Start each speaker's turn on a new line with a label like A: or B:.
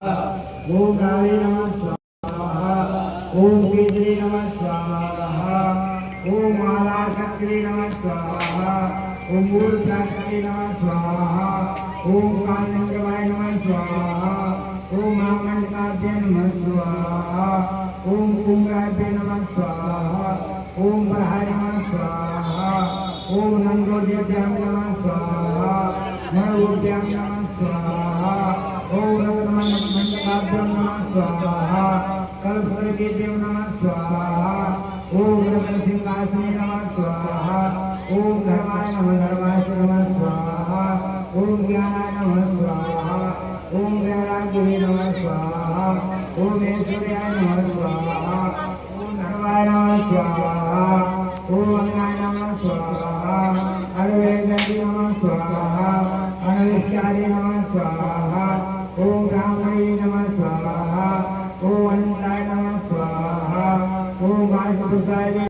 A: ओम रावे नमः स्वाहा। ओम केतवे नमः स्वाहा। ओम मालाशक्ति नमः स्वाहा। ओम मूलशास्त्रे नमः स्वाहा। ओम कालचंद्रवाय नमः स्वाहा। ओम महामंडलाभ्य नमः स्वाहा। ओम कुंभराभ्य नमः स्वाहा। ओम बरहाय नमः स्वाहा। ओम नंदोद्याभ्यां नमः स्वाहा। नरोद्यां नमः स्वाहा। ओम रत्नमंडलाभ्यां नमः स्वाहा। कल्पवृक्षेभ्यो नमः स्वाहा। ओम रत्नसिंहासने नमः स्वाहा। ओम धर्माय नमः स्वाहा। ओम ज्ञानाय नमः स्वाहा। ओम वैराग्याय नमः स्वाहा। ओम ऐश्वर्याय नमः स्वाहा। ओम धर्माय नमः स्वाहा। ओम अन्नाय नमः स्वाहा। अनवेदाय नमः स्वाहा। अनविष्टाय नमः स्वाहा। ओम ब्राह्मणे नमः स्वाहा। ओम अनंताय नमः स्वाहा। ओम वासुदेवाय